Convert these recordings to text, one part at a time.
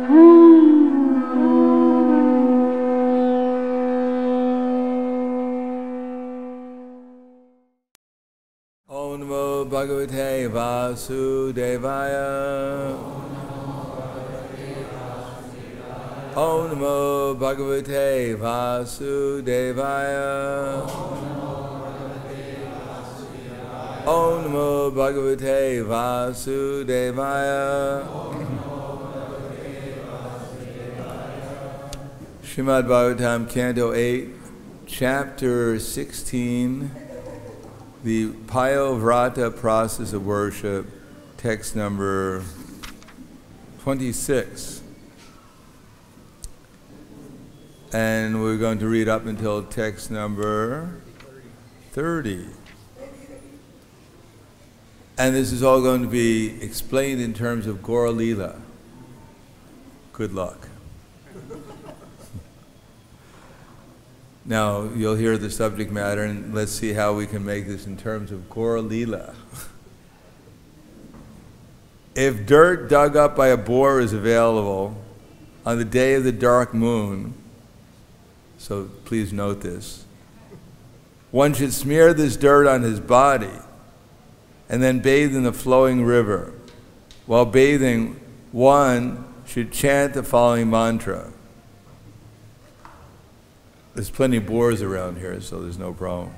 Om Namo Bhagavate Vasudevaya. Om Namo Bhagavate Vasudevaya. Om Namo Bhagavate Vasudevaya. Srimad Bhagavatam, Canto 8, Chapter 16, the Payovrata process of worship, text number 26. And we're going to read up until text number 30. And this is all going to be explained in terms of Gaura Lila. Good luck. Now, you'll hear the subject matter, and let's see how we can make this in terms of Gaura Lila. If dirt dug up by a boar is available on the day of the dark moon, so please note this, one should smear this dirt on his body and then bathe in the flowing river. While bathing, one should chant the following mantra. There's plenty of boars around here, so there's no problem.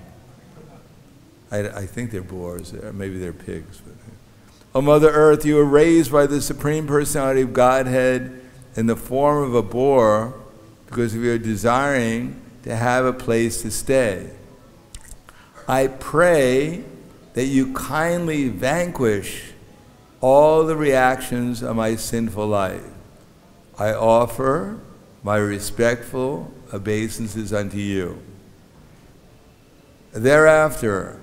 I think they're boars, maybe they're pigs. But. O Mother Earth, you were raised by the Supreme Personality of Godhead in the form of a boar because of your desiring to have a place to stay. I pray that you kindly vanquish all the reactions of my sinful life. I offer my respectful obeisances unto you. Thereafter,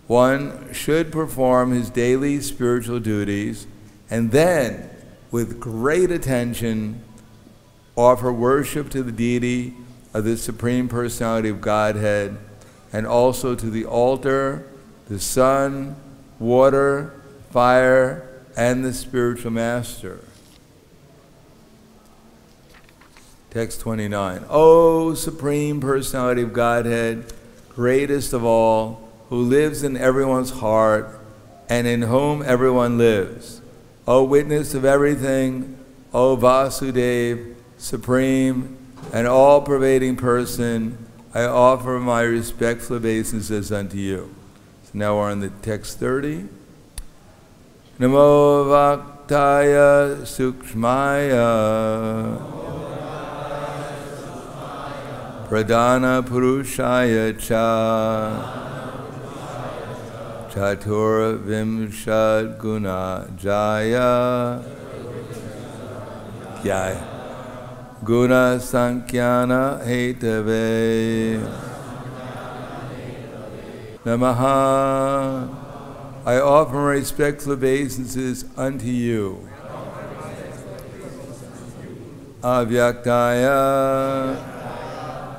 one should perform his daily spiritual duties and then, with great attention, offer worship to the deity of the Supreme Personality of Godhead and also to the altar, the sun, water, fire, and the spiritual master. Text 29. O Supreme Personality of Godhead, greatest of all, who lives in everyone's heart and in whom everyone lives. O witness of everything, O Vasudeva, supreme and all-pervading person, I offer my respectful obeisances unto you. So now we're on the text 30. Namo Vaktaya Sukshmaya Pradana Purushaya Cha Chatur Vimshad Guna Jaya Jaya Guna Sankyana Hetave Namaha. I offer my respectful obeisances unto you. Avyaktaya,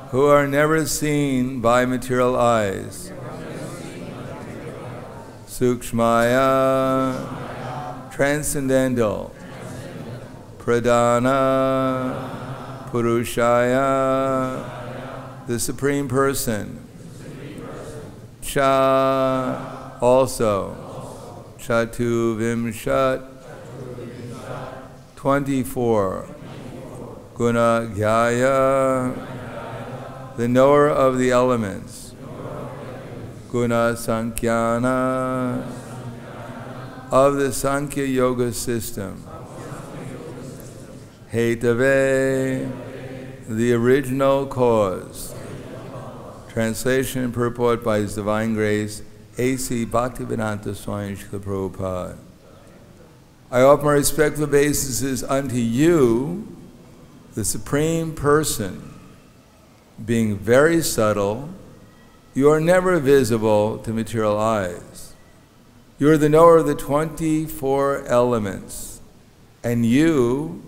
who are never seen by material eyes. Sukshmaya, transcendental. Pradana, Purushaya, the Supreme Person. Cha, also. Chatu Vimshat, 24. Guna Gyaya, the knower of the elements. Guna Sankyana, of the Sankhya Yoga system. Hetave, the original cause. Translation and purport by His Divine Grace, A.C. Bhaktivedanta Swami Srila Prabhupada. I offer my respectful obeisances unto you, the Supreme Person, being very subtle. You are never visible to material eyes. You are the knower of the 24 elements, and you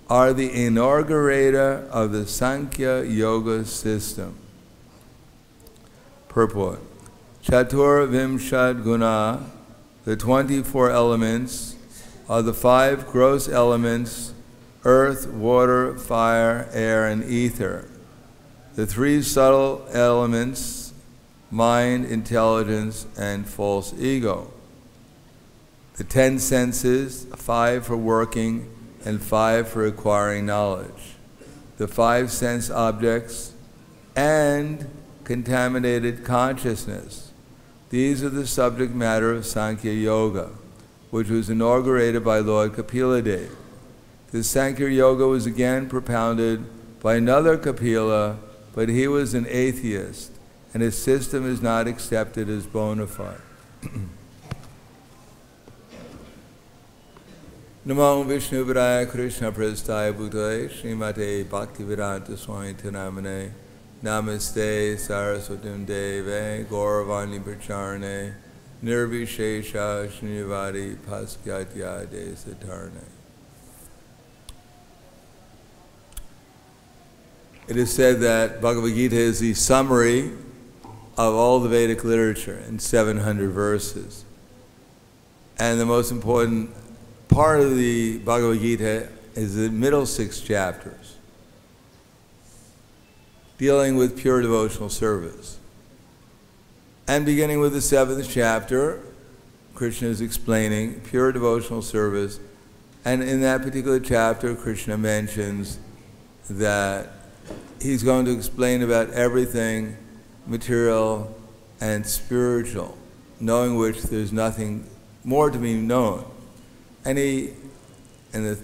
are the inaugurator of the Sankhya Yoga system. Purport. Chatur Vimshad Guna, the 24 elements, are the 5 gross elements earth, water, fire, air, and ether. The three subtle elements, mind, intelligence, and false ego. The 10 senses, 5 for working and 5 for acquiring knowledge. The 5 sense objects and contaminated consciousness. These are the subject matter of Sankhya Yoga, which was inaugurated by Lord Kapila Dev. The Sankhya Yoga was again propounded by another Kapila, but he was an atheist, and his system is not accepted as bona fide. Namo Vishnu Vidaya Krishna Prasthaya Bhutale Srimate Bhakti-Vedanta Swami Namane Namaste Saraswatim Deve Gauravani Pracharane Nirvishesha Shnivadi Paskatya Desatarne. It is said that Bhagavad-Gita is the summary of all the Vedic literature in 700 verses. And the most important part of the Bhagavad-Gita is the middle 6 chapters, dealing with pure devotional service. And beginning with the 7th chapter, Krishna is explaining pure devotional service. And in that particular chapter, Krishna mentions that he's going to explain about everything material and spiritual, knowing which there's nothing more to be known. And in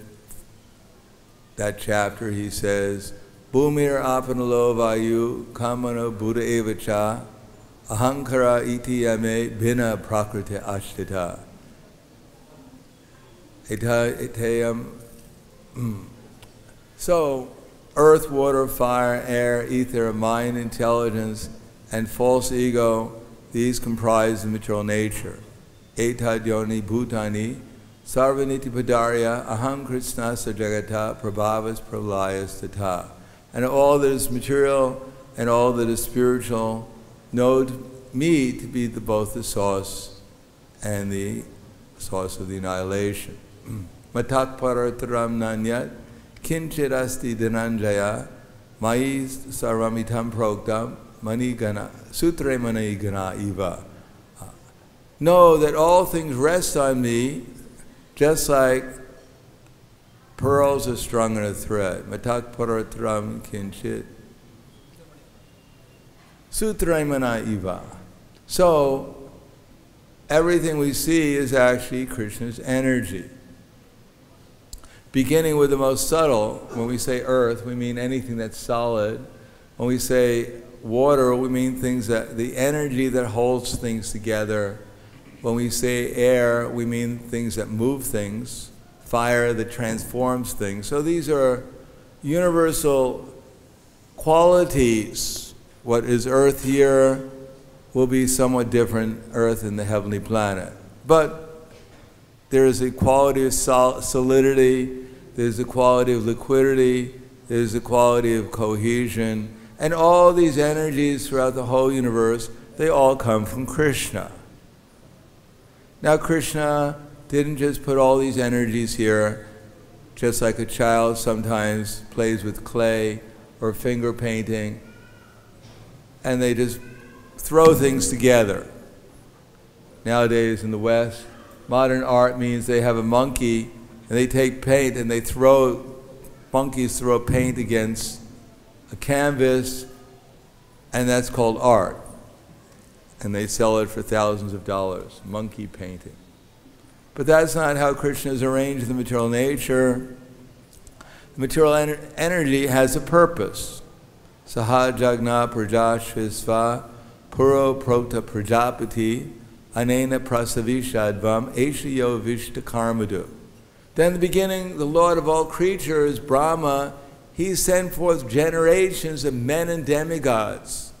that chapter he says, Bhumir apanalo vayu kamana buddha evacha ahankara iti yame bina prakriti ashtita. So, earth, water, fire, air, ether, mind, intelligence, and false ego, these comprise the material nature. Etad yoni bhutani sarvaniti padarya aham kritsnasa jagata prabhavas pralayas tata. And all that is material and all that is spiritual know me to be both the source and the source of the annihilation. Matak parataram nanyat kinchit asti dhananjaya mai sarvamitam proktam manigana sutre manigana iva. Know that all things rest on me, just like pearls are strung in a thread. Matak paratram kinchit sutre mana iva. So everything we see is actually Krishna's energy. Beginning with the most subtle, when we say earth, we mean anything that's solid. When we say water, we mean things that, the energy that holds things together. When we say air, we mean things that move things. Fire that transforms things. So these are universal qualities. What is earth here will be somewhat different earth in the heavenly planet. But there is a quality of solidity, there's a quality of liquidity, there's a quality of cohesion, and all these energies throughout the whole universe, they all come from Krishna. Now Krishna didn't just put all these energies here, just like a child sometimes plays with clay or finger painting, and they just throw things together. Nowadays in the West, modern art means they have a monkey and they take paint and they monkeys throw paint against a canvas, and that's called art. And they sell it for thousands of dollars, monkey painting. But that's not how Krishna has arranged the material nature. The material energy has a purpose. Saha jagna prajashvisva puro prota prajapati anena prasavishadvam eshiyo vishta karmadu. Then in the beginning, the Lord of all creatures, Brahma, he sent forth generations of men and demigods,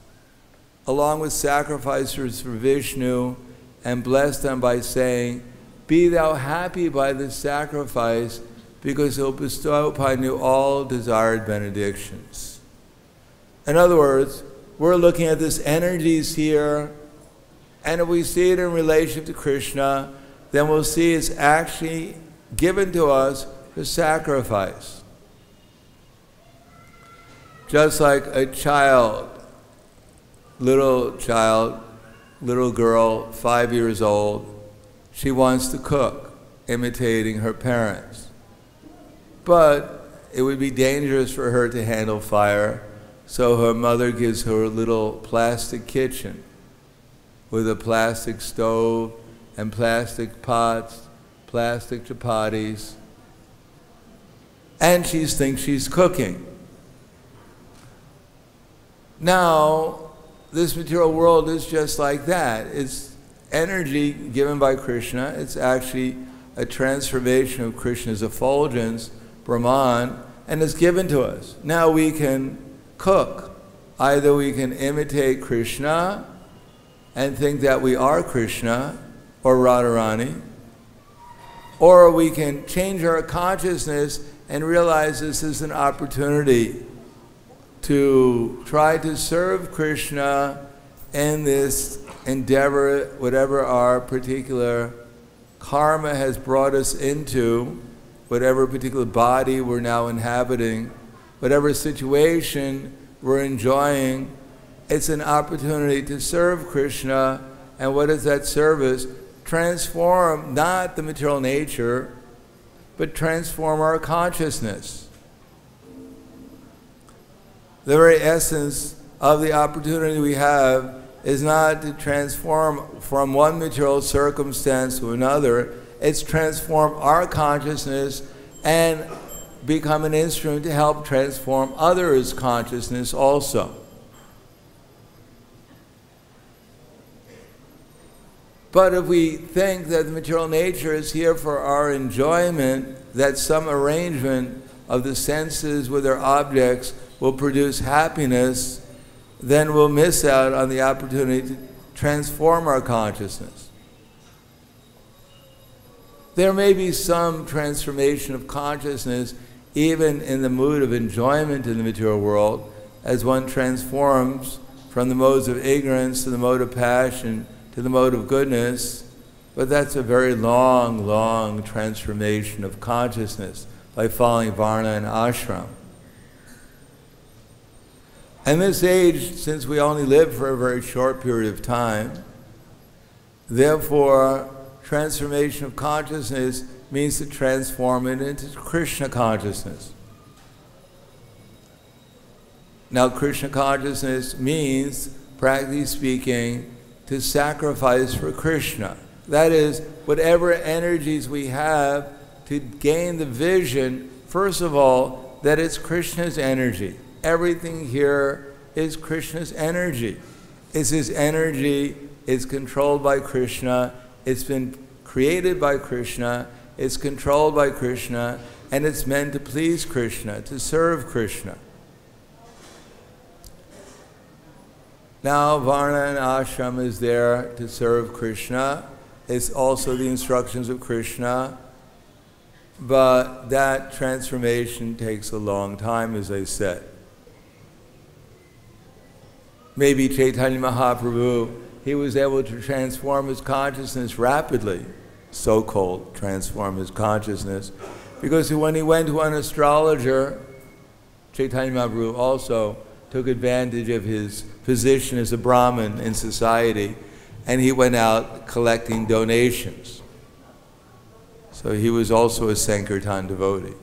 along with sacrificers for Vishnu, and blessed them by saying, be thou happy by this sacrifice, because he'll bestow upon you all desired benedictions. In other words, we're looking at this energies here, and if we see it in relation to Krishna, then we'll see it's actually given to us for sacrifice. Just like a child, little girl, 5 years old, she wants to cook, imitating her parents. But it would be dangerous for her to handle fire, so her mother gives her a little plastic kitchen with a plastic stove and plastic pots, plastic chapatis, and she thinks she's cooking. Now, this material world is just like that. It's energy given by Krishna. It's actually a transformation of Krishna's effulgence, Brahman, and it's given to us. Now we can cook. Either we can imitate Krishna and think that we are Krishna or Radharani, or we can change our consciousness and realize this is an opportunity to try to serve Krishna in this endeavor, whatever our particular karma has brought us into, whatever particular body we're now inhabiting, whatever situation we're enjoying. It's an opportunity to serve Krishna. And what is that service? Transform not the material nature, but transform our consciousness. The very essence of the opportunity we have is not to transform from one material circumstance to another. It's transform our consciousness and become an instrument to help transform others' consciousness also. But if we think that the material nature is here for our enjoyment, that some arrangement of the senses with their objects will produce happiness, then we'll miss out on the opportunity to transform our consciousness. There may be some transformation of consciousness even in the mood of enjoyment in the material world, as one transforms from the modes of ignorance to the mode of passion to the mode of goodness, but that's a very long, long transformation of consciousness by following Varna and Ashram. And this age, since we only live for a very short period of time, therefore, transformation of consciousness means to transform it into Krishna consciousness. Now, Krishna consciousness means, practically speaking, to sacrifice for Krishna. That is, whatever energies we have to gain the vision, first of all, that it's Krishna's energy. Everything here is Krishna's energy. It's his energy, it's controlled by Krishna, it's been created by Krishna, it's controlled by Krishna, and it's meant to please Krishna, to serve Krishna. Now, Varna and Ashram is there to serve Krishna. It's also the instructions of Krishna, but that transformation takes a long time, as I said. Maybe Chaitanya Mahaprabhu, he was able to transform his consciousness rapidly, so-called transform his consciousness, because when he went to an astrologer, Chaitanya Mahaprabhu also took advantage of his position as a Brahmin in society, and he went out collecting donations. So he was also a Sankirtan devotee.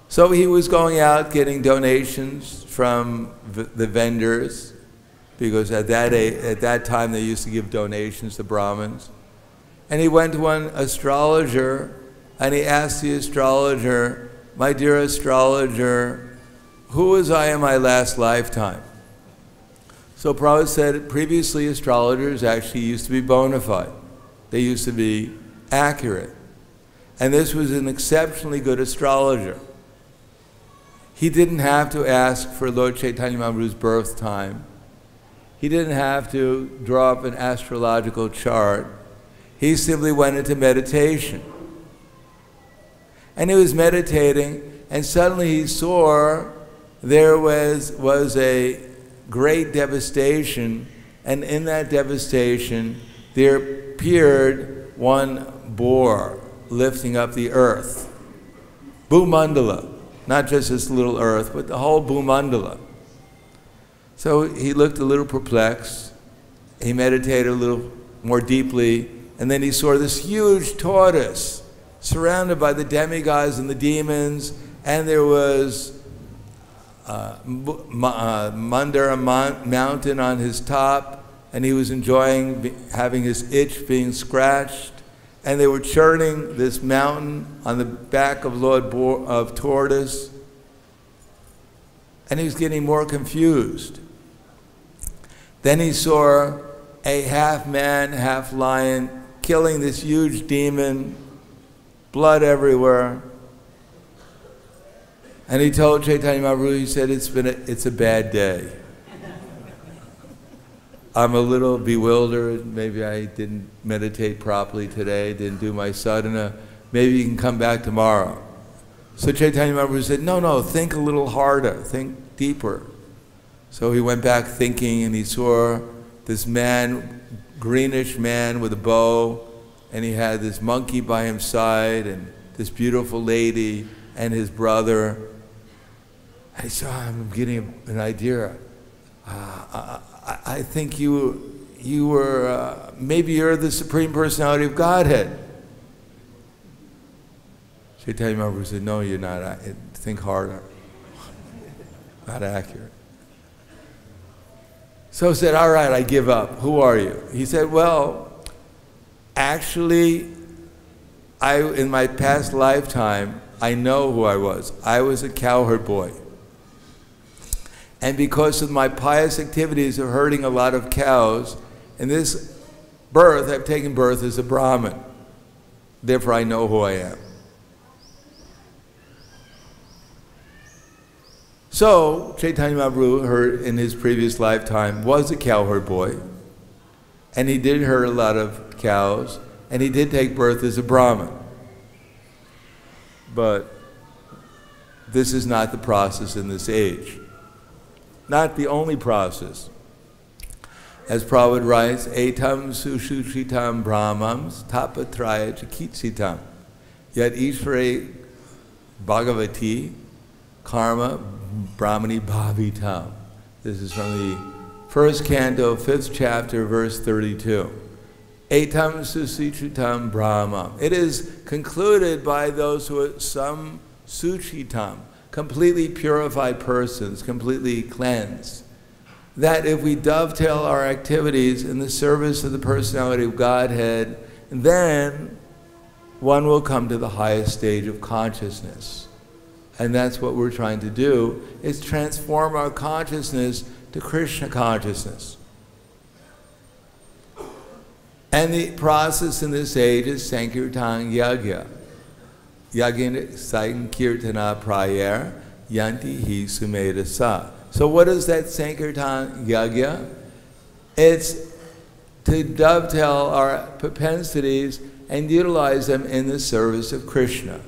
So he was going out getting donations from the vendors, because at that time they used to give donations to Brahmins. And he went to one astrologer, and he asked the astrologer, "My dear astrologer, who was I in my last lifetime?" So Prabhupada said, previously astrologers actually used to be bona fide. They used to be accurate. And this was an exceptionally good astrologer. He didn't have to ask for Lord Chaitanya Mahaprabhu's birth time. He didn't have to draw up an astrological chart. He simply went into meditation. And he was meditating, and suddenly he saw there was a great devastation, and in that devastation there appeared one boar lifting up the earth. Bhumandala. not just this little earth, but the whole Bhumandala. So he looked a little perplexed. He meditated a little more deeply, and then he saw this huge tortoise surrounded by the demigods and the demons, and there was Mandara mountain on his top, and he was enjoying having his itch being scratched, and they were churning this mountain on the back of Lord of Tortoise, and he was getting more confused. Then he saw a half man, half lion killing this huge demon, blood everywhere. And he told Chaitanya Mahaprabhu, he said, it's a bad day. I'm a little bewildered. Maybe I didn't meditate properly today, didn't do my sadhana. Maybe you can come back tomorrow. So Chaitanya Mahaprabhu said, no, think a little harder, think deeper. So he went back thinking, and he saw this man, greenish man with a bow, and he had this monkey by his side, and this beautiful lady, and his brother. And he said, I'm getting an idea. I think you were, maybe you're the Supreme Personality of Godhead. Chaitanya Mahaprabhu said, no, you're not. Think harder. Not accurate. So he said, all right, I give up. Who are you? He said, well, actually, in my past lifetime, I know who I was. I was a cowherd boy. And because of my pious activities of herding a lot of cows, in this birth, I've taken birth as a Brahmin. Therefore, I know who I am. So, Chaitanya Mahaprabhu, in his previous lifetime, was a cowherd boy, and he did herd a lot of cows, and he did take birth as a Brahmin. But this is not the process in this age. Not the only process. As Prabhupada writes, etam sushuchitam brahmams tapatraya chikitsitam yat ishvare bhagavati karma brahmani bhavitam. This is from the first canto, 5th chapter, verse 32. Etam suchitam brahmam. It is concluded by those who are some suchitam, completely purified persons, completely cleansed, that if we dovetail our activities in the service of the personality of Godhead, then one will come to the highest stage of consciousness. And that's what we're trying to do, is transform our consciousness to Krishna consciousness. And the process in this age is Sankirtan Yagya. Yagin Sankirtana Prayer Yanti Hi Sumeda Sa. So what is that Sankirtan Yagya? It's to dovetail our propensities and utilize them in the service of Krishna.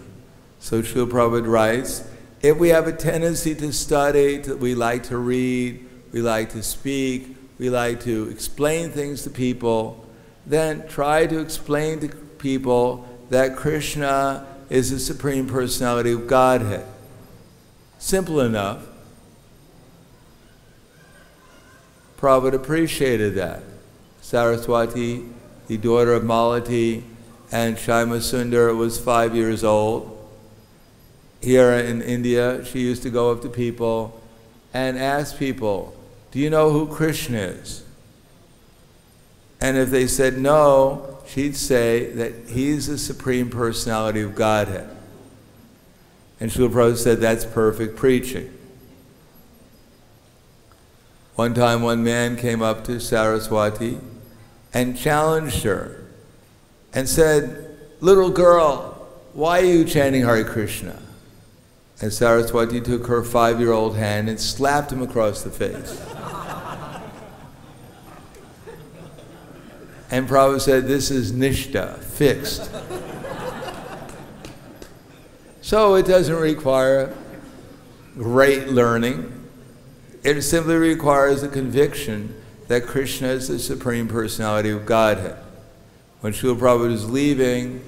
So Srila Prabhupada writes, if we have a tendency to study, we like to read, we like to speak, we like to explain things to people, then try to explain to people that Krishna is the Supreme Personality of Godhead. Simple enough. Prabhupada appreciated that. Saraswati, the daughter of Malati, and Shyama Sundar was 5 years old. Here in India, she used to go up to people and ask people, do you know who Krishna is? And if they said no, she'd say that he's the Supreme Personality of Godhead. And Srila Prabhupada said that's perfect preaching. One time one man came up to Saraswati and challenged her and said, little girl, why are you chanting Hare Krishna? And Saraswati took her 5-year-old hand and slapped him across the face. And Prabhupada said, this is nishta, fixed. So it doesn't require great learning. It simply requires a conviction that Krishna is the Supreme Personality of Godhead. When Srila Prabhupada was leaving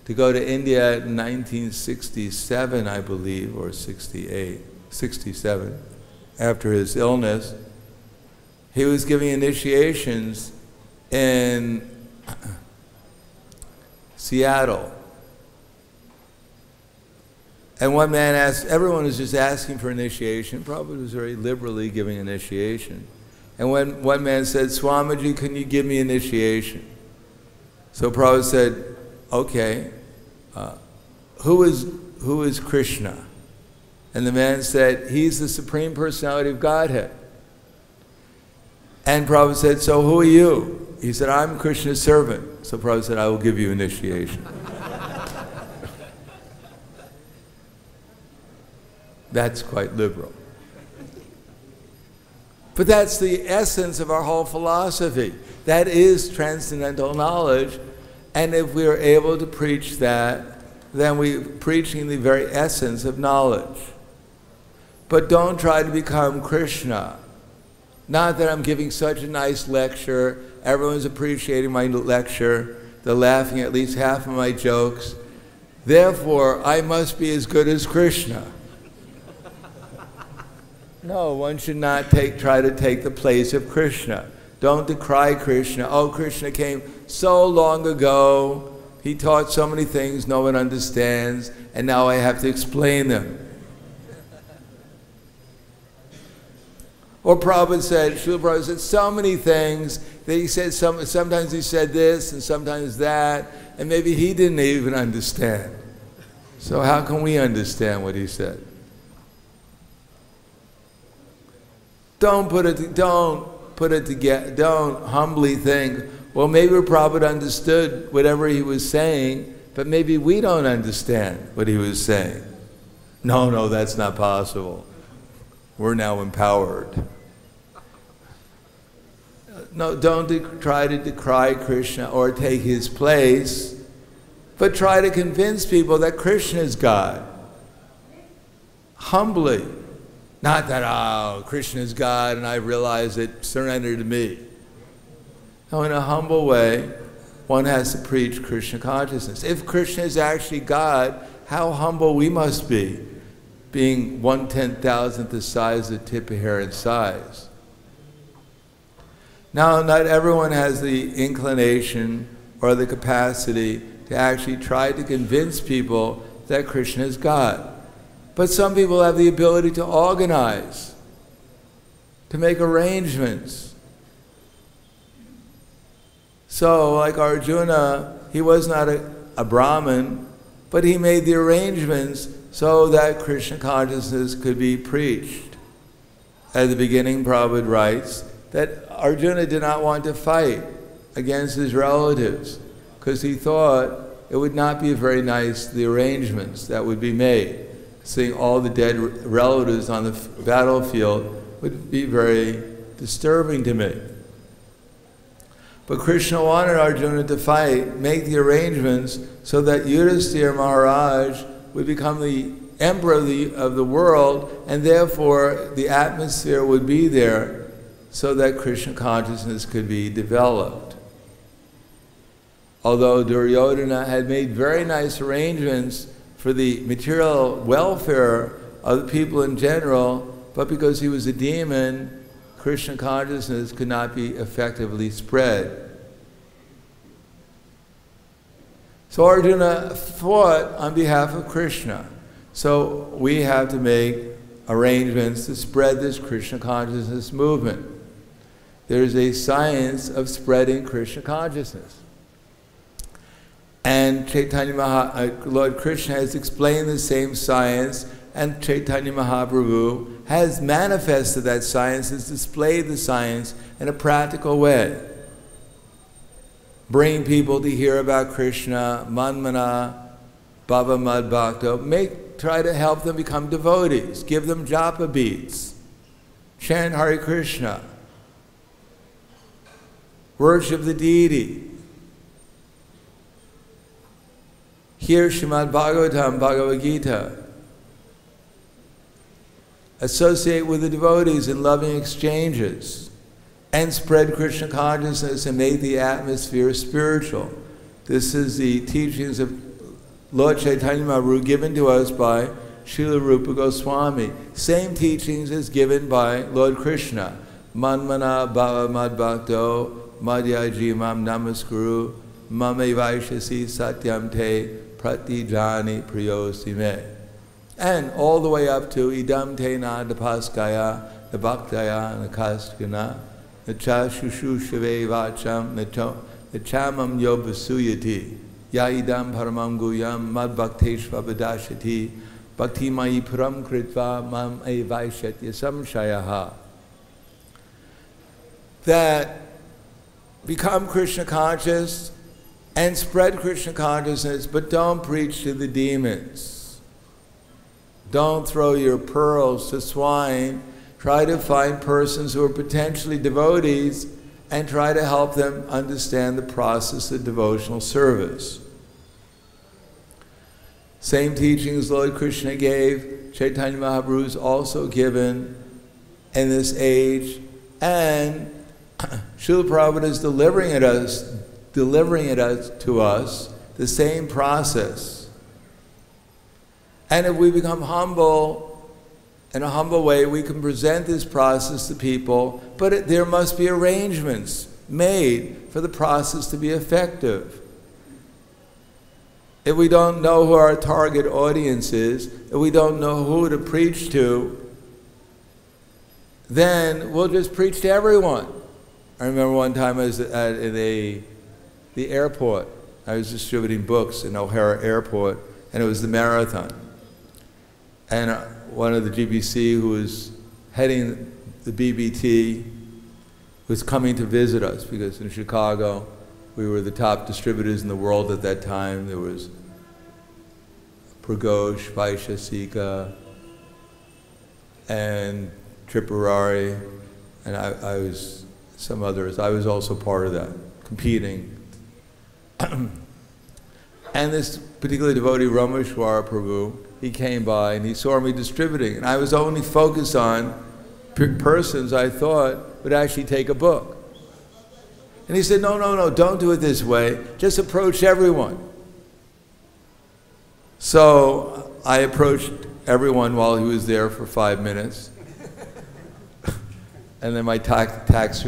to go to India in 1967, I believe, or 67, after his illness. He was giving initiations in Seattle. And one man asked, everyone was just asking for initiation, Prabhupada was very liberally giving initiation. And when one man said, Swamiji, can you give me initiation? So Prabhupada said, okay, who is Krishna? And the man said, he's the Supreme Personality of Godhead. And Prabhupada said, so who are you? He said, I'm Krishna's servant. So Prabhupada said, I will give you initiation. That's quite liberal. But that's the essence of our whole philosophy. That is transcendental knowledge. And if we are able to preach that, then we're preaching the very essence of knowledge. But don't try to become Krishna. Not that I'm giving such a nice lecture, everyone's appreciating my lecture, they're laughing at least half of my jokes, therefore I must be as good as Krishna. No, one should not try to take the place of Krishna. Don't decry Krishna. Oh, Krishna came so long ago, he taught so many things no one understands, and now I have to explain them. Or Prabhupada said, Srila Prabhupada said so many things that he said, sometimes he said this and sometimes that, and maybe he didn't even understand. So how can we understand what he said? Don't put it together, don't humbly think, well, maybe Prabhupada understood whatever he was saying, but maybe we don't understand what he was saying. No, that's not possible. We're now empowered. No, don't try to decry Krishna or take his place, but try to convince people that Krishna is God. Humbly. Not that, oh, Krishna is God and I realize it, surrender to me. No, in a humble way, one has to preach Krishna consciousness. If Krishna is actually God, how humble we must be, being 1/10,000th the size of the tip of hair in size. Now, not everyone has the inclination or the capacity to actually try to convince people that Krishna is God. But some people have the ability to organize, to make arrangements. So, like Arjuna, he was not a Brahmin, but he made the arrangements so that Krishna consciousness could be preached. At the beginning, Prabhupada writes that Arjuna did not want to fight against his relatives because he thought it would not be very nice, the arrangements that would be made. Seeing all the dead relatives on the battlefield would be very disturbing to me. But Krishna wanted Arjuna to fight, make the arrangements so that Yudhisthira Maharaj would become the emperor of the world, and therefore the atmosphere would be there so that Krishna consciousness could be developed. Although Duryodhana had made very nice arrangements for the material welfare of the people in general, but because he was a demon, Krishna consciousness could not be effectively spread. So Arjuna fought on behalf of Krishna. So we have to make arrangements to spread this Krishna consciousness movement. There's a science of spreading Krishna consciousness. And Lord Krishna has explained the same science, and Chaitanya Mahaprabhu has manifested that science, has displayed the science in a practical way. Bring people to hear about Krishna, Manmana, Bhava Mad Bhakta, try to help them become devotees, give them japa beads, chant Hare Krishna, worship the deity. Hear Srimad Bhagavatam, Bhagavad-Gita. Associate with the devotees in loving exchanges and spread Krishna consciousness and make the atmosphere spiritual. This is the teachings of Lord Chaitanya Mahaprabhu, given to us by Srila Rupa Goswami. Same teachings as given by Lord Krishna. Manmana bhava madbhakto madhyaji mam namaskuru mame vaishasi satyam te pratijani priyosi me. And all the way up to idam te na dapaskaya nabhaktaya nakastkana nacha shushu shave vacham nachamam yobasuyati ya idam paramam guyam madbhakteshva badashati bhakti mai param kritva mam e vaishyatya samshayaha. That become Krishna conscious and spread Krishna consciousness, but don't preach to the demons. Don't throw your pearls to swine. Try to find persons who are potentially devotees and try to help them understand the process of devotional service. Same teachings Lord Krishna gave, Chaitanya Mahaprabhu is also given in this age, and Srila Prabhupada is delivering it to us, the same process. And if we become humble, in a humble way, we can present this process to people, but there must be arrangements made for the process to be effective. If we don't know who our target audience is, if we don't know who to preach to, then we'll just preach to everyone. I remember one time I was at the airport. I was distributing books in O'Hare Airport, and it was the marathon. And one of the GBC who was heading the BBT was coming to visit us, because in Chicago we were the top distributors in the world at that time. There was Pragosh, Vaishasika, and Tripurari, and I was some others. I was also part of that, competing. And this particular devotee, Rameshwara Prabhu, he came by and he saw me distributing, and I was only focused on persons I thought would actually take a book. And he said, no, don't do it this way. Just approach everyone. So I approached everyone while he was there for 5 minutes. And then my tactics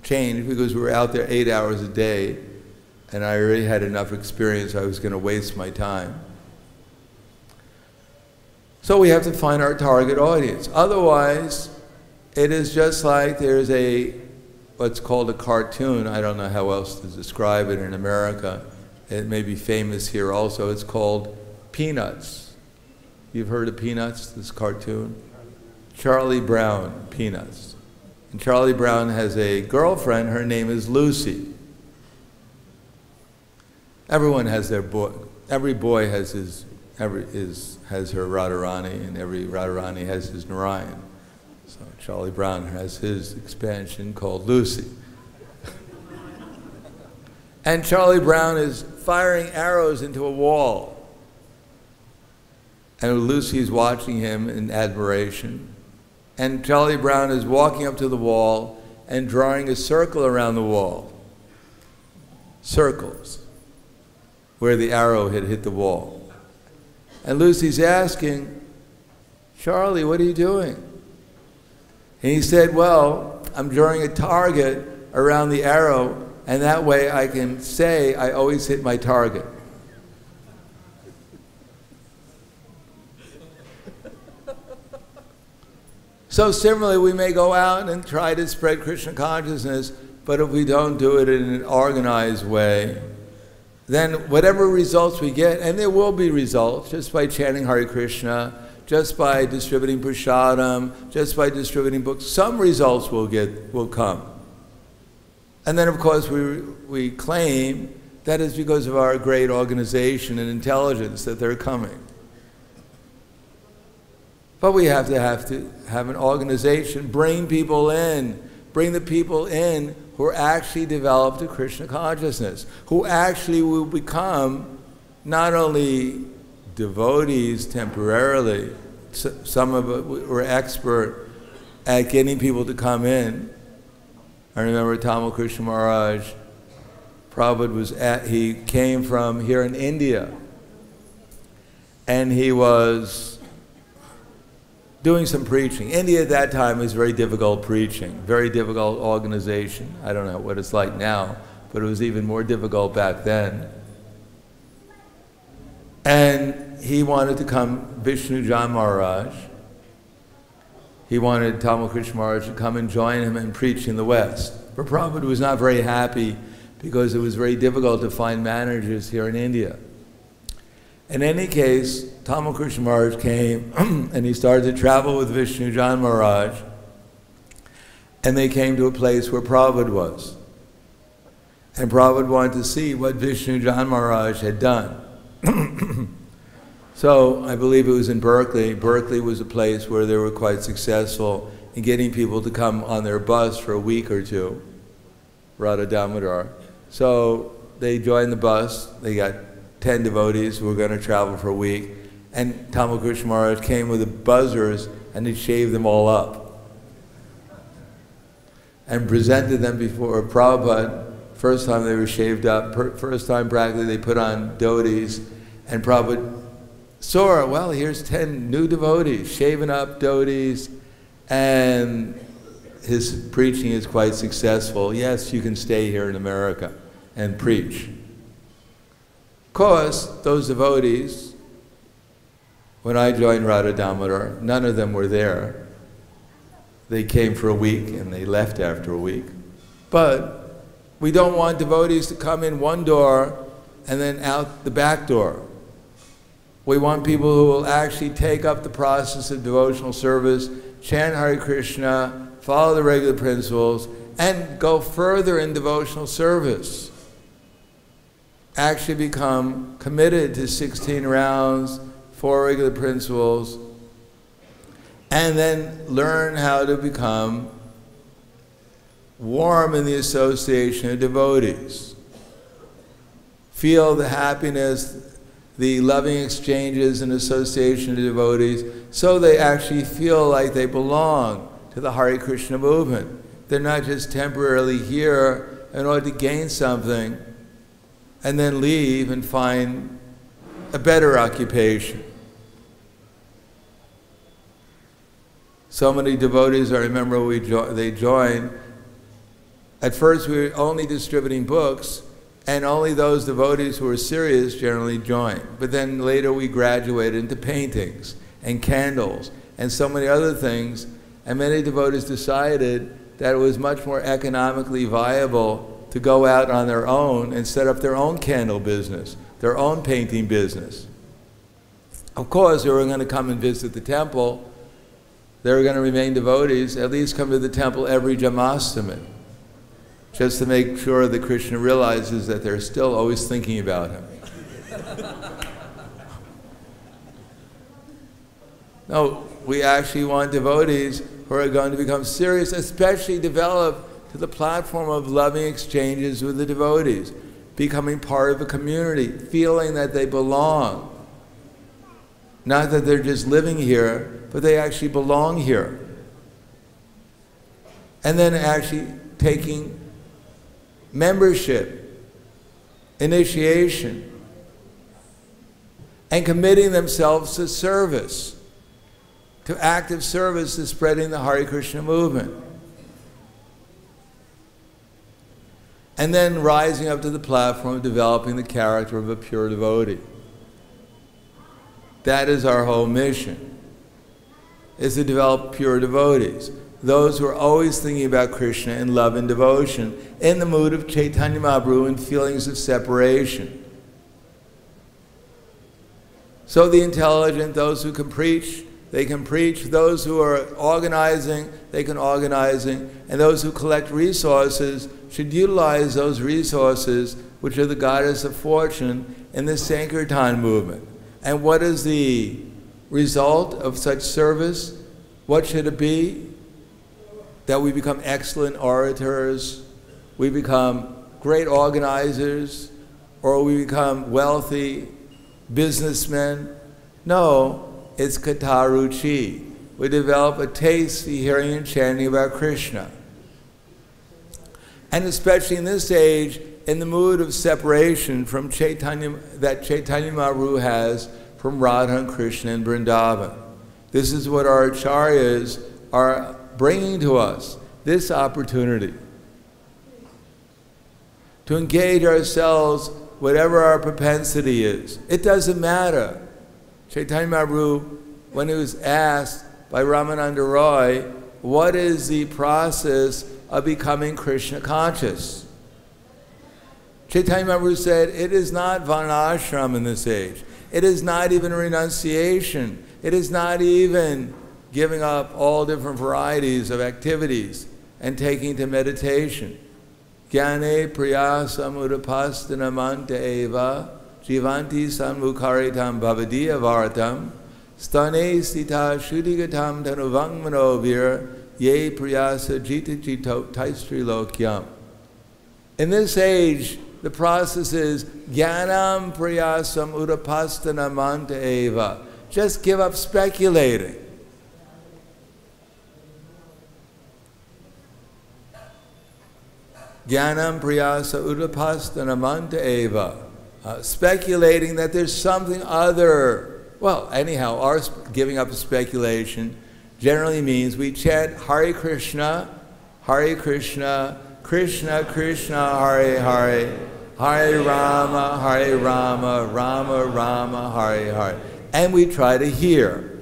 changed, because we were out there 8 hours a day, and I already had enough experience. I was going to waste my time. So we have to find our target audience. Otherwise, it is just like there's what's called a cartoon. I don't know how else to describe it in America. It may be famous here also. It's called Peanuts. You've heard of Peanuts, this cartoon? Charlie Brown, Peanuts. And Charlie Brown has a girlfriend, her name is Lucy. Everyone has their boy. Every boy has has her Radharani, and every Radharani has his Narayan. So Charlie Brown has his expansion called Lucy. And Charlie Brown is firing arrows into a wall. And Lucy's watching him in admiration. And Charlie Brown is walking up to the wall and drawing a circle around the wall. Circles, where the arrow had hit the wall. And Lucy's asking, Charlie, what are you doing? And he said, well, I'm drawing a target around the arrow, and that way I can say I always hit my target. So similarly, we may go out and try to spread Krishna consciousness, but if we don't do it in an organized way, then whatever results we get, and there will be results, just by chanting Hare Krishna, just by distributing prasadam, just by distributing books, some results will come. And then, of course, we claim that is because of our great organization and intelligence that they're coming. But we have to have an organization, bring people in, bring the people in who actually developed a Krishna consciousness, who actually will become not only devotees temporarily, some of us were expert at getting people to come in. I remember Tamal Krishna Maharaj Prabhupada he came from here in India, and he was doing some preaching. India at that time was very difficult preaching, very difficult organization. I don't know what it's like now, but it was even more difficult back then. And he wanted to come, Vishnu Jan Maharaj, he wanted Tamal Krishna Maharaj to come and join him in preaching the West. But Prabhupada was not very happy because it was very difficult to find managers here in India. In any case, Tamal Krishna Maharaj came and he started to travel with Vishnu Jan Maharaj, and they came to a place where Prabhupada was. And Prabhupada wanted to see what Vishnu Jan Maharaj had done. So I believe it was in Berkeley. Berkeley was a place where they were quite successful in getting people to come on their bus for a week or two, Radha Damodar. So they joined the bus. They got 10 devotees who were going to travel for a week. And Tamal Krishna Maharaj came with the buzzers and he shaved them all up and presented them before Prabhupada. First time they were shaved up. First time practically they put on dhotis. And Prabhupada saw, well, here's 10 new devotees, shaven up dhotis, and his preaching is quite successful. Yes, you can stay here in America and preach. Of course, those devotees, when I joined Radha Damodar, none of them were there. They came for a week and they left after a week. But we don't want devotees to come in one door and then out the back door. We want people who will actually take up the process of devotional service, chant Hare Krishna, follow the regular principles, and go further in devotional service. Actually become committed to 16 rounds, 4 regular principles, and then learn how to become warm in the association of devotees. Feel the happiness, the loving exchanges and association of devotees, so they actually feel like they belong to the Hare Krishna movement. They're not just temporarily here in order to gain something and then leave and find a better occupation. So many devotees, I remember they joined. At first we were only distributing books, and only those devotees who were serious generally joined. But then later we graduated into paintings and candles and so many other things, and many devotees decided that it was much more economically viable to go out on their own and set up their own candle business, their own painting business. Of course, they were going to come and visit the temple. They were going to remain devotees, at least come to the temple every Janmashtami, just to make sure that Krishna realizes that they're still always thinking about him. No, we actually want devotees who are going to become serious, especially develop to the platform of loving exchanges with the devotees, becoming part of a community, feeling that they belong. Not that they're just living here, but they actually belong here. And then actually taking membership, initiation, and committing themselves to service, to active service to spreading the Hare Krishna movement. And then rising up to the platform of developing the character of a pure devotee. That is our whole mission, is to develop pure devotees. Those who are always thinking about Krishna in love and devotion, in the mood of Chaitanya Mahaprabhu and feelings of separation. So the intelligent, those who can preach, they can preach. Those who are organizing, they can organize. And those who collect resources should utilize those resources, which are the goddess of fortune, in the Sankirtan movement. And what is the result of such service? What should it be? That we become excellent orators, we become great organizers, or we become wealthy businessmen. No, it's kataruchi. We develop a taste for hearing and chanting about Krishna. And especially in this age, in the mood of separation from Chaitanya, that Chaitanya Mahaprabhu has from Radha and Krishna in Vrindavan. This is what our acharyas are bringing to us, this opportunity to engage ourselves, whatever our propensity is. It doesn't matter. Chaitanya Mahaprabhu, when he was asked by Ramananda Roy, what is the process of becoming Krishna conscious? Chaitanya Mahaprabhu said, it is not varnashram in this age. It is not even renunciation. It is not even giving up all different varieties of activities and taking to meditation. Jnane priyasam udapasthana eva jivanti sanmukaritam bhavadiya vartam stane sita shuddhigatam tanuvang manovir ye priyasa jita jito taistri lokyam. In this age, the process is jnanam priyasam udapasthana eva. Just give up speculating. Jnanam priyasa udapasthana eva. Speculating that there's something other. Well, anyhow, our giving up speculation generally means we chant Hare Krishna, Krishna Krishna, Hare Hare, Hare Rama, Rama Rama, Hare Hare. And we try to hear.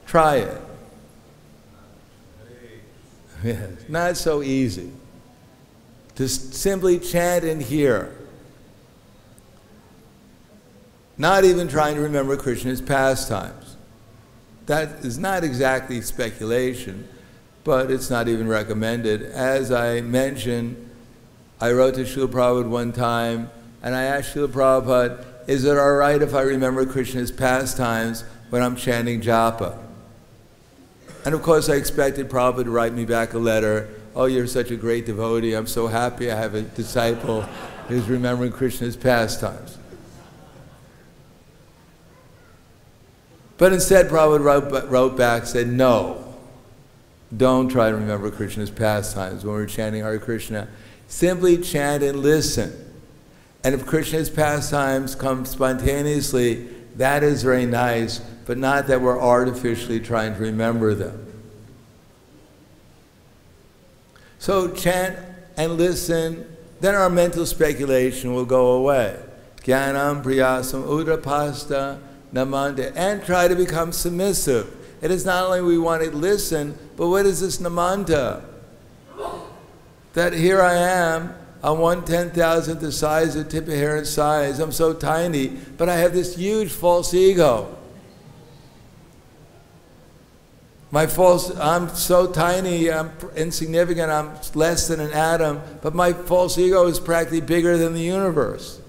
Try it. Yes, not so easy. To simply chant and hear. Not even trying to remember Krishna's pastimes. That is not exactly speculation, but it's not even recommended. As I mentioned, I wrote to Srila Prabhupada one time, and I asked Srila Prabhupada, is it all right if I remember Krishna's pastimes when I'm chanting japa? And of course I expected Prabhupada to write me back a letter, oh, you're such a great devotee, I'm so happy I have a disciple who's remembering Krishna's pastimes. But instead Prabhupada wrote back, said, no, don't try to remember Krishna's pastimes when we're chanting Hare Krishna. Simply chant and listen. And if Krishna's pastimes come spontaneously, that is very nice, but not that we're artificially trying to remember them. So chant and listen, then our mental speculation will go away. Jnanam priyasam udapasta namanta, and try to become submissive. It is not only we want to listen, but what is this namanta? That here I am, I'm 1/10,000th the size of tip of hair in size. I'm so tiny, but I have this huge false ego. I'm so tiny, I'm insignificant, I'm less than an atom, but my false ego is practically bigger than the universe.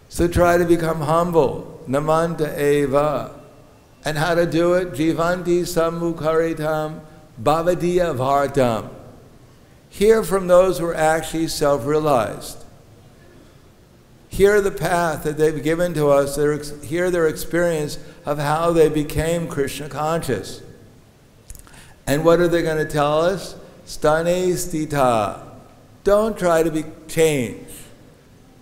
So try to become humble. Namanta eva. And how to do it? Jivanti sammukaritam bhavadiya vartam. Hear from those who are actually self-realized. Hear the path that they've given to us, hear their experience of how they became Krishna conscious. And what are they going to tell us? Stane stita. Don't try to change.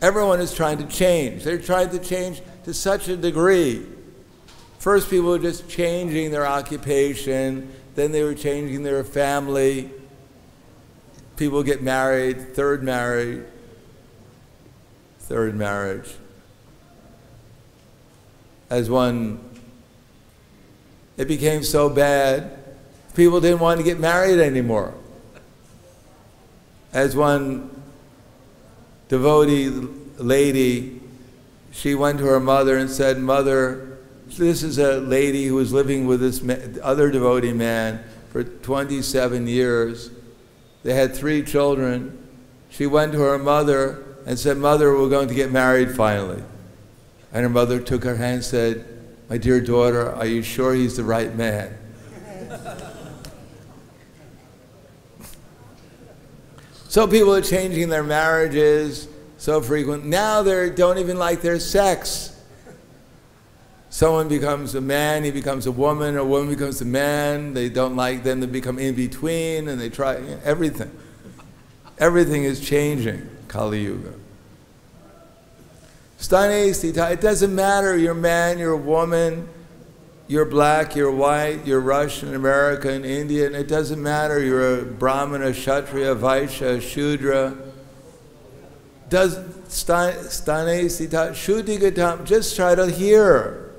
Everyone is trying to change. They're trying to change to such a degree. First people were just changing their occupation, then they were changing their family. People get married, third marriage. It became so bad, people didn't want to get married anymore. As one devotee lady, she went to her mother and said, Mother, this is a lady who was living with this other devotee man for 27 years. They had 3 children. She went to her mother and said, Mother, we're going to get married finally. And her mother took her hand and said, my dear daughter, are you sure he's the right man? So people are changing their marriages so frequent. Now they don't even like their sex. Someone becomes a man, he becomes a woman becomes a man. They don't like them, they become in between, and they try everything. Everything is changing, Kali Yuga. Stane Sthita, it doesn't matter, you're a man, you're a woman, you're black, you're white, you're Russian, American, Indian, it doesn't matter, you're a Brahmana, Kshatriya, Vaishya, Shudra. Stane Sthita, Shuddhigatam, just try to hear.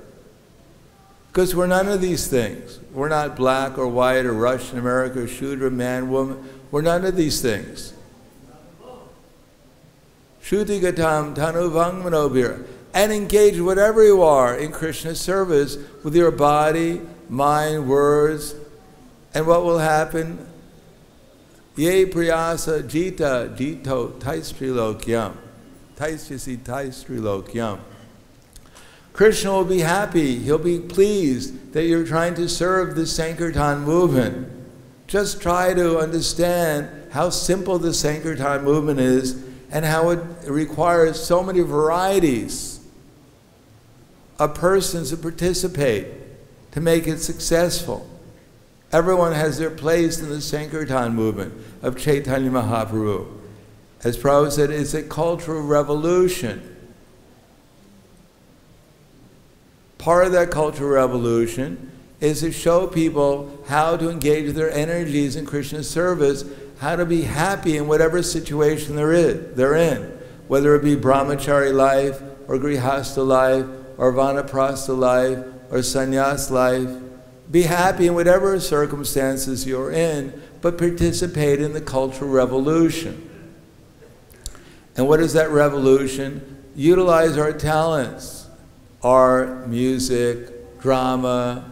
Because we're none of these things. We're not black or white or Russian, American, or Shudra, man, woman. We're none of these things. Shuddhigatam tanuvang manobhir. And engage whatever you are in Krishna's service with your body, mind, words. And what will happen? Ye priyasa jita jito taistrilokyam. Taisyasi taistrilokyam. Krishna will be happy. He'll be pleased that you're trying to serve the Sankirtan movement. Just try to understand how simple the Sankirtan movement is and how it requires so many varieties of persons to participate to make it successful. Everyone has their place in the Sankirtan movement of Chaitanya Mahaprabhu. As Prabhupada said, it's a cultural revolution. Part of that cultural revolution is to show people how to engage their energies in Krishna's service, how to be happy in whatever situation they're in, whether it be brahmachari life, or grihastha life, or vanaprastha life, or sannyas life. Be happy in whatever circumstances you're in, but participate in the cultural revolution. And what is that revolution? Utilize our talents, art, music, drama,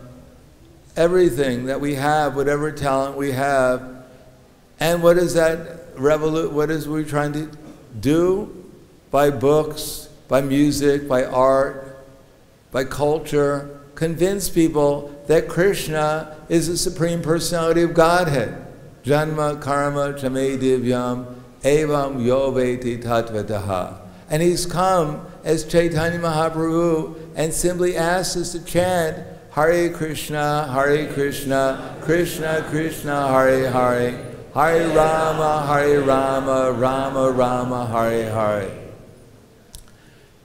everything that we have, whatever talent we have. And what is that what is we trying to do? By books, by music, by art, by culture, convince people that Krishna is the Supreme Personality of Godhead. Janma karma chame divyam evam yoveti tatvataha. And he's come as Chaitanya Mahaprabhu and simply asks us to chant Hare Krishna, Krishna Krishna, Hare Hare, Hare Rama, Rama Rama, Hare Hare.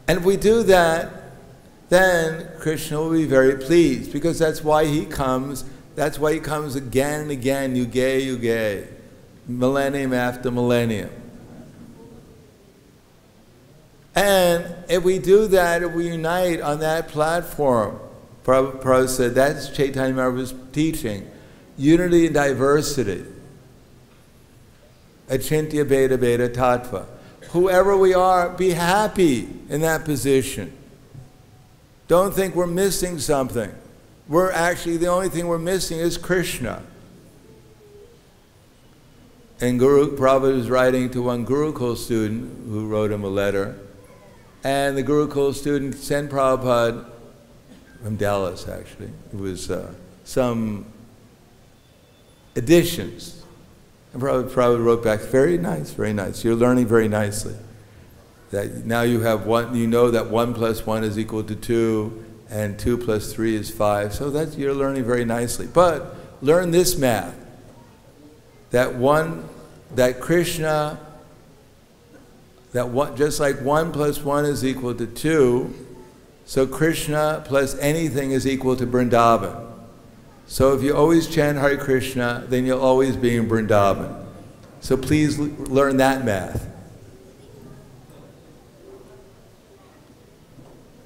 And if we do that, then Krishna will be very pleased, because that's why he comes. That's why he comes again and again, yuge yuge, millennium after millennium. And if we do that, if we unite on that platform, Prabhupada said that's Chaitanya Mahaprabhu's teaching, unity and diversity. Achintya Beda Beda Tattva. Whoever we are, be happy in that position. Don't think we're missing something. We're actually, the only thing we're missing is Krishna. And Prabhupada was writing to one Gurukul student who wrote him a letter. And the Gurukul student sent Prabhupada, from Dallas actually, it was some additions. And Prabhupada wrote back, very nice, you're learning very nicely. That now you have one, you know that 1 + 1 is equal to 2, and 2 + 3 is 5. So that's, you're learning very nicely. But learn this math, that Krishna, just like 1 + 1 is equal to 2, so Krishna plus anything is equal to Vrindavan. So if you always chant Hare Krishna, then you'll always be in Vrindavan. So please learn that math.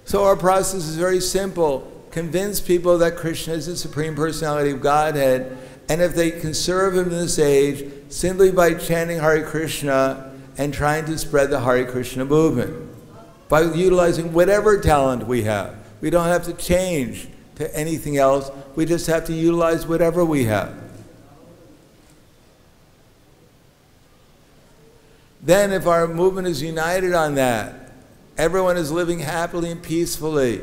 So our process is very simple. Convince people that Krishna is the Supreme Personality of Godhead, and if they can serve him in this age, simply by chanting Hare Krishna and trying to spread the Hare Krishna movement, by utilizing whatever talent we have. We don't have to change to anything else. We just have to utilize whatever we have. Then if our movement is united on that, everyone is living happily and peacefully,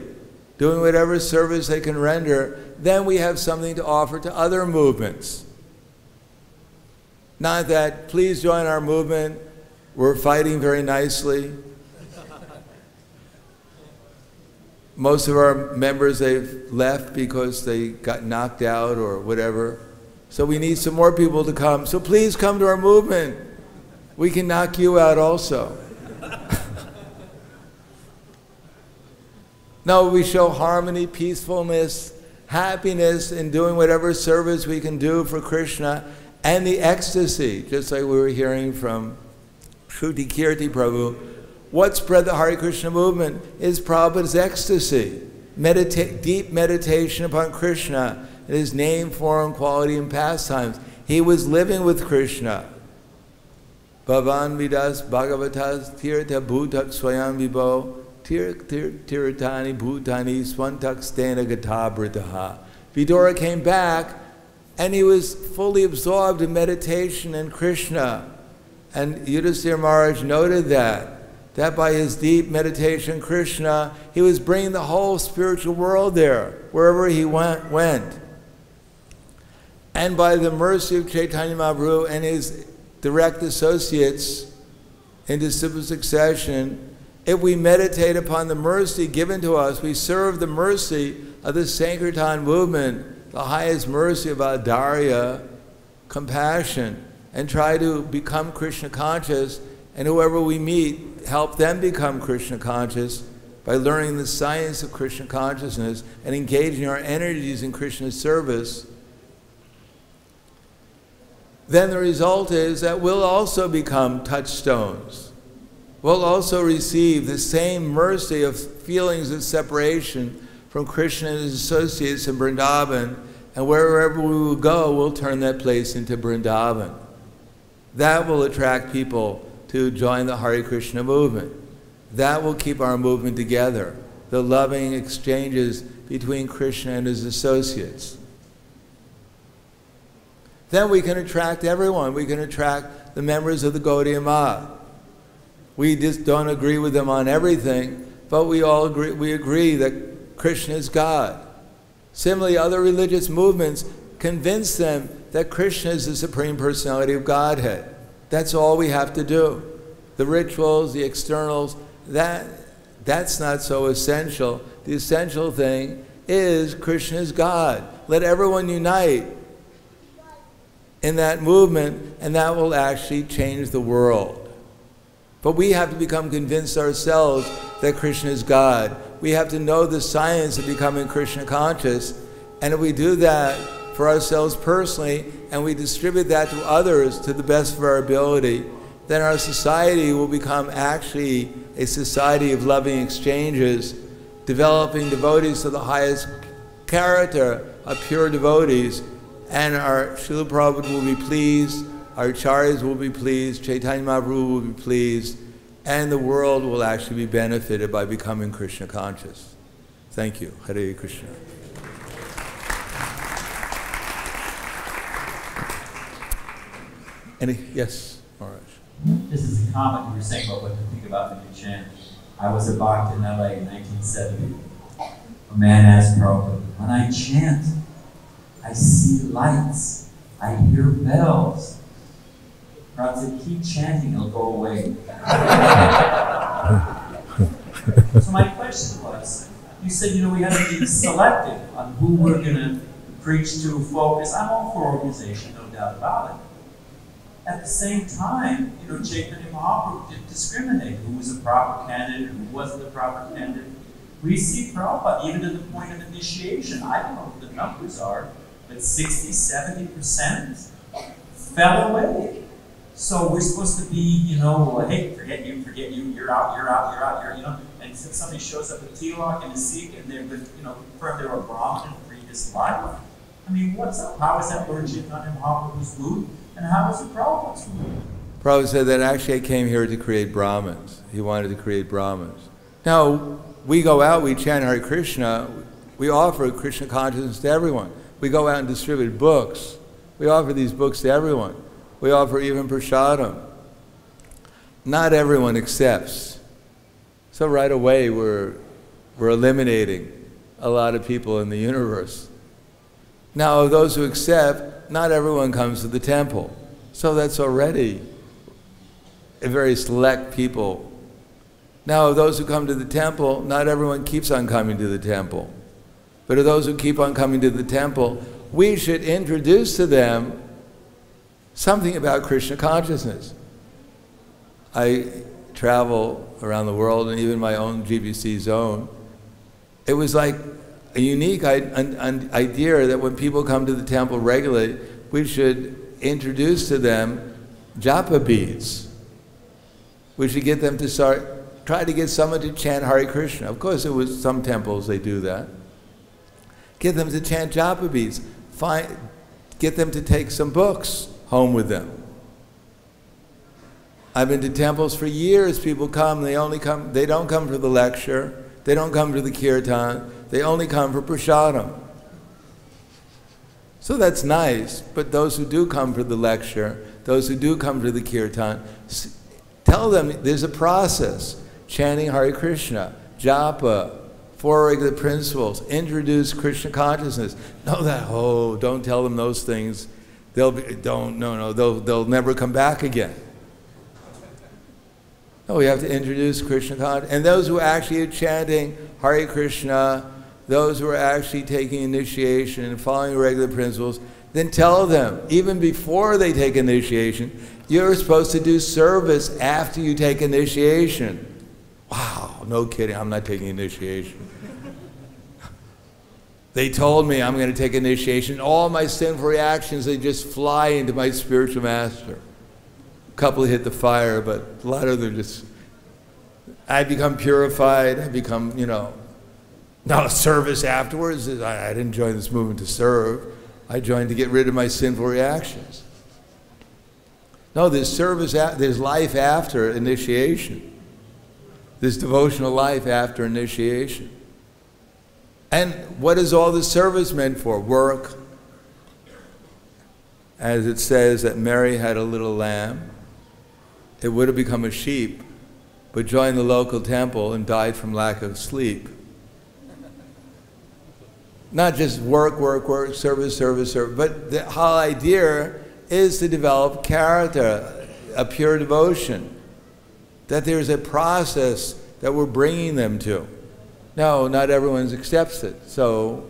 doing whatever service they can render, then we have something to offer to other movements. Not that, please join our movement, we're fighting very nicely. Most of our members, they've left because they got knocked out or whatever. So we need some more people to come. So please come to our movement. we can knock you out also. No, we show harmony, peacefulness, happiness in doing whatever service we can do for Krishna, and the ecstasy, just like we were hearing from Shruti Kirti Prabhu. What spread the Hare Krishna movement is Prabhupada's ecstasy, deep meditation upon Krishna in his name, form, quality, and pastimes. He was living with Krishna. Bhavan Vidas Bhagavatas Tirtha Bhutak Swayam Vibho Tiratani Bhutani Swantak Stena Gatabritaha. Vidura came back and he was fully absorbed in meditation and Krishna. And Yudhisthira Maharaj noted that by his deep meditation Krishna, he was bringing the whole spiritual world there, wherever he went. And by the mercy of Chaitanya Mahaprabhu and his direct associates in disciple succession, if we meditate upon the mercy given to us, we serve the mercy of the Sankirtan movement, the highest mercy of Audarya, compassion, and try to become Krishna conscious, and whoever we meet, help them become Krishna conscious by learning the science of Krishna consciousness and engaging our energies in Krishna's service. Then the result is that we'll also become touchstones. We'll also receive the same mercy of feelings of separation from Krishna and his associates in Vrindavan, and wherever we will go, we'll turn that place into Vrindavan. That will attract people to join the Hare Krishna movement. That will keep our movement together, the loving exchanges between Krishna and his associates. Then we can attract everyone. We can attract the members of the Gaudiya Math. We just don't agree with them on everything, but we agree that Krishna is God. Similarly, other religious movements convince them that Krishna is the Supreme Personality of Godhead. That's all we have to do. The rituals, the externals, that's not so essential. The essential thing is Krishna is God. Let everyone unite in that movement, and that will actually change the world. But we have to become convinced ourselves that Krishna is God. We have to know the science of becoming Krishna conscious, and if we do that for ourselves personally, and we distribute that to others to the best of our ability, then our society will become actually a society of loving exchanges, developing devotees of the highest character of pure devotees, and our Srila Prabhupada will be pleased, our acharyas will be pleased, Chaitanya Mahaprabhu will be pleased, and the world will actually be benefited by becoming Krishna conscious. Thank you. Hare Krishna. Yes, Maharaj. This is a comment you were saying about what to think about when you chant. I was a bhakt in LA in 1970. A man asked Prabhupada, when I chant, I see lights, I hear bells. Prabhupada said, keep chanting, it'll go away. So my question was, you said, we have to be selective on who we're going to preach to, focus. I'm all for organization, no doubt about it. At the same time, Chaitanya Mahaprabhu didn't discriminate who was a proper candidate, who wasn't a proper candidate. We see Prabhupada, even to the point of initiation, I don't know what the numbers are, but 60, 70% fell away. So we're supposed to be, hey, forget you, you're out, and somebody shows up at Tilak and a Sikh and they've been, confirmed they were a Brahmin in previous life. I mean, what's up? How is that Lord Chaitanya Mahaprabhu's mood? And how is it Prabhupada's mood? Prabhupada said that actually I came here to create Brahmins. He wanted to create Brahmins. Now, we go out, we chant Hare Krishna, we offer Krishna consciousness to everyone. We go out and distribute books. We offer these books to everyone. We offer even prasadam. Not everyone accepts. So right away we're eliminating a lot of people in the universe. Now of those who accept, not everyone comes to the temple. So that's already a very select people. Now of those who come to the temple, not everyone keeps on coming to the temple. But of those who keep on coming to the temple, we should introduce to them something about Krishna consciousness. I travel around the world, and even my own GBC zone, it was like a unique idea that when people come to the temple regularly, we should introduce to them japa beads. We should get them to try to get someone to chant Hare Krishna. Of course, it was some temples they do that. Get them to chant japa beads. Get them to take some books home with them. I've been to temples for years. People come, they don't come for the lecture, they don't come for the kirtan, they only come for prasadam. So that's nice, but those who do come for the lecture, those who do come for the kirtan, tell them there's a process. Chanting Hare Krishna, japa, 4 regular principles, introduce Krishna consciousness. Know that, don't tell them those things. They'll never come back again. No, we have to introduce Krishna consciousness. And those who actually are chanting Hare Krishna, those who are actually taking initiation and following regular principles, then tell them, even before they take initiation, you're supposed to do service after you take initiation. Wow, no kidding, I'm not taking initiation. They told me I'm going to take initiation. All my sinful reactions, they just fly into my spiritual master. A couple hit the fire, but a lot of them just, I become purified, I become, not a service afterwards. I didn't join this movement to serve. I joined to get rid of my sinful reactions. No, there's service, there's life after initiation. There's devotional life after initiation. And what is all the service meant for? Work. As it says that Mary had a little lamb. It would have become a sheep, but joined the local temple and died from lack of sleep. Not just work, service, but the whole idea is to develop character, a pure devotion, that there's a process that we're bringing them to. No, not everyone accepts it. So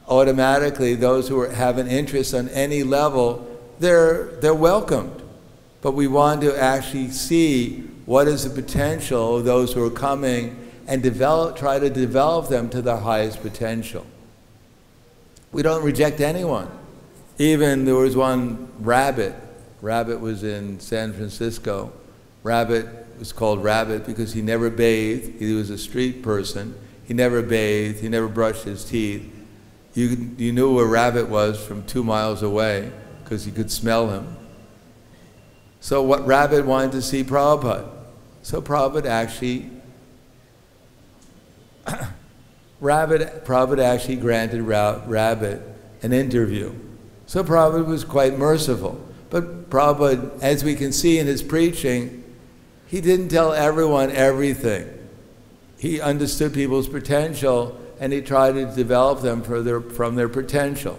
automatically those who have an interest on any level, they're welcomed. But we want to actually see what is the potential of those who are coming and try to develop them to their highest potential. We don't reject anyone. Even there was one Rabbit. Rabbit was in San Francisco. Rabbit was called Rabbit because he never bathed. He was a street person. He never bathed. He never brushed his teeth. You knew where Rabbit was from 2 miles away because you could smell him. So what Rabbit wanted to see Prabhupada. So Prabhupada actually Prabhupada actually granted Rabbit an interview. So Prabhupada was quite merciful. But Prabhupada, as we can see in his preaching, he didn't tell everyone everything. He understood people's potential and he tried to develop them from their potential.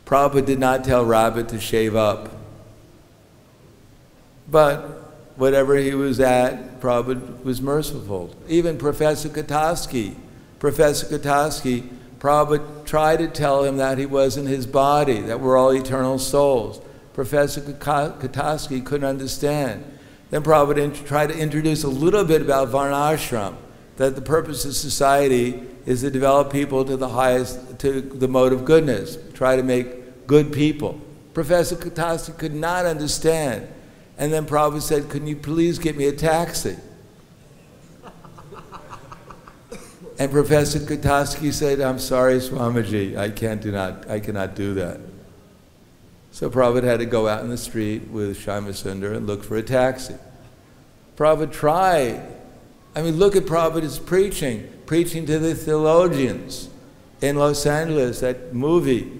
Prabhupada did not tell Rabbit to shave up. But whatever he was at, Prabhupada was merciful. Even Professor Kataski, Prabhupada tried to tell him that he wasn't his body, that we're all eternal souls. Professor Kataski couldn't understand. Then Prabhupada tried to introduce a little bit about Varnashram, that the purpose of society is to develop people to the mode of goodness, try to make good people. Professor Kataski could not understand. And then Prabhupada said, "Can you please get me a taxi?" And Professor Kataski said, "I'm sorry, Swamiji, I cannot do that." So Prabhupada had to go out in the street with Shyamasundar and look for a taxi. Prabhupada tried. I mean, look at Prabhupada's preaching to the theologians in Los Angeles, that movie.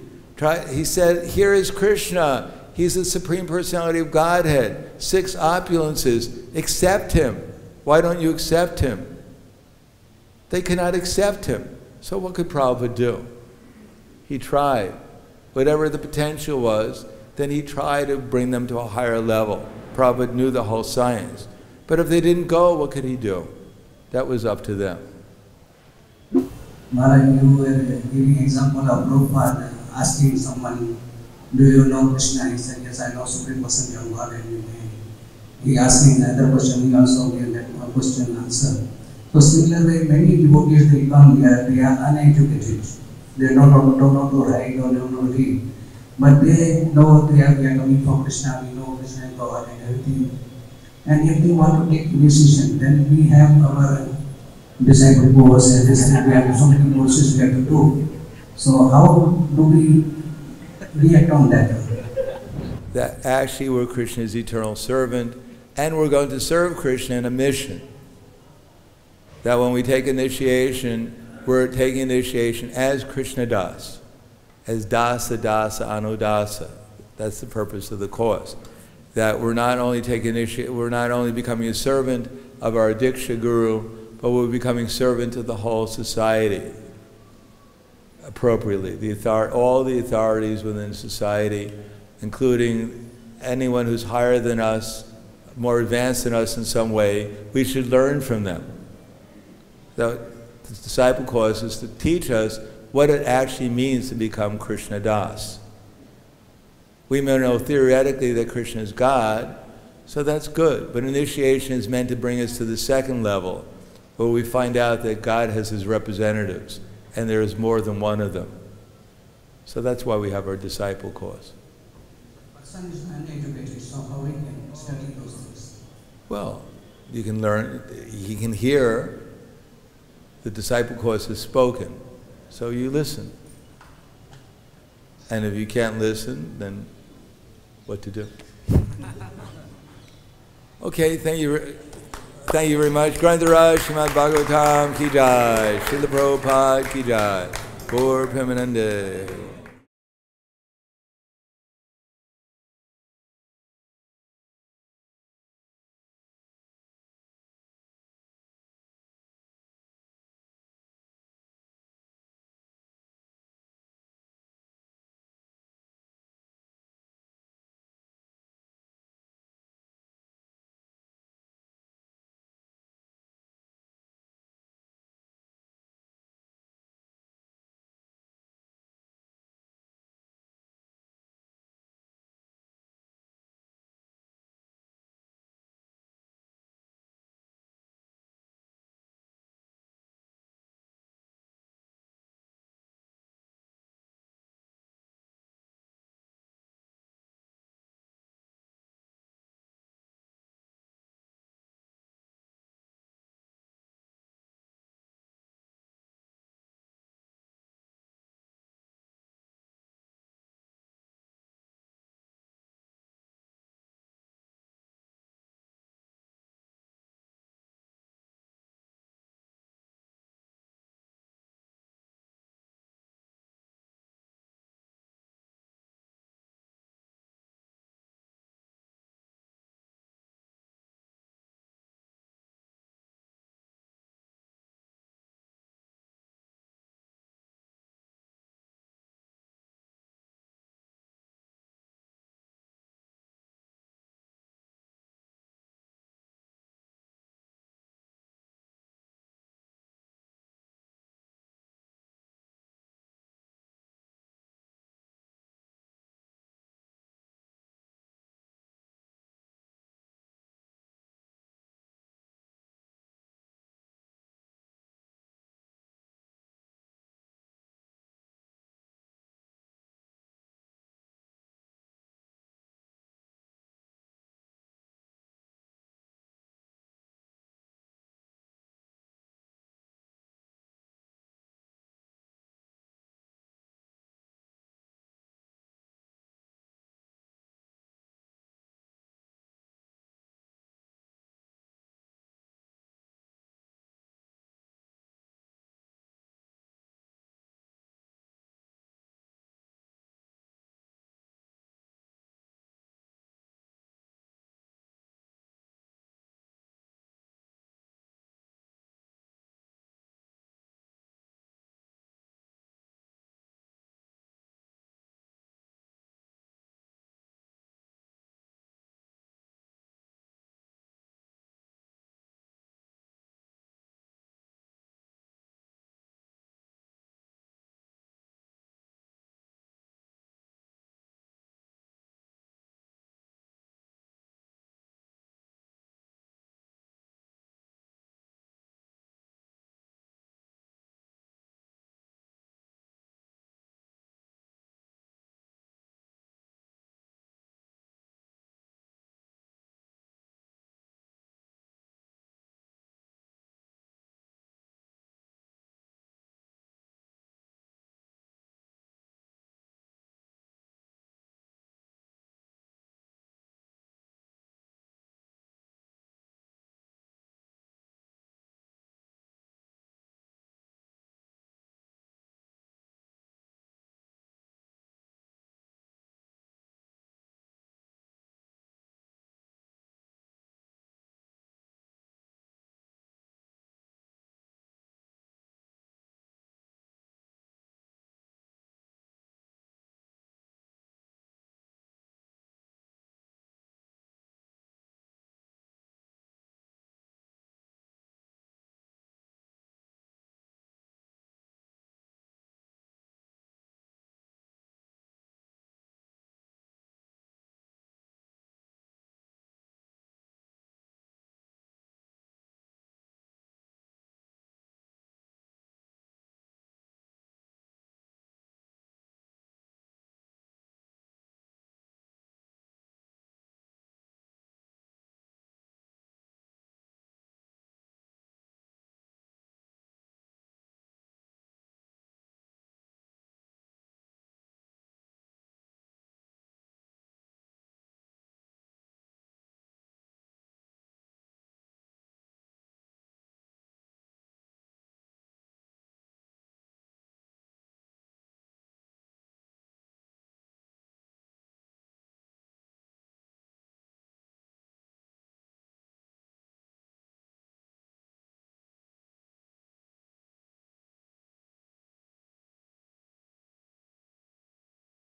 He said, here is Krishna. He's the Supreme Personality of Godhead. 6 opulences. Accept him. Why don't you accept him? They cannot accept him. So what could Prabhupada do? He tried. Whatever the potential was, then he tried to bring them to a higher level. Prabhupada knew the whole science. But if they didn't go, what could he do? That was up to them. Maharaj, you were giving example of Prabhupada asking someone, "Do you know Krishna?" He said, "Yes, I know Supreme Personality of Godhead." he asked me another question, he also gave that one question and answer. So similarly, many devotees, they come here, they are uneducated. They don't know to write or don't know to read. But they know we are coming from Krishna, we know Krishna is God and everything. And if they want to take initiation, then we have our disciple course and this thing, we have so many courses we have to do. So how do we react on that? That actually we're Krishna's eternal servant, and we're going to serve Krishna in a mission. That when we take initiation, we're taking initiation as Krishna Das, as Dasa Dasa Anudasa. That's the purpose of the course. That we're not only we're not only becoming a servant of our Diksha Guru, but we're becoming servant of the whole society appropriately. All the authorities within society, including anyone who's higher than us, more advanced than us in some way, we should learn from them. So the disciple course is to teach us what it actually means to become Krishna Das. We may know theoretically that Krishna is God, so that's good, but initiation is meant to bring us to the second level, where we find out that God has his representatives, and there is more than one of them. So that's why we have our disciple course. Person is uneducated, so how he can study those things? Well, you can learn, he can hear the disciple course is spoken, so you listen. And if you can't listen, then what to do? Okay, thank you very much. Grantaraj Srimad Bhagavatam ki jai, Srila Prabhupada ki jai, Gaur Premanande.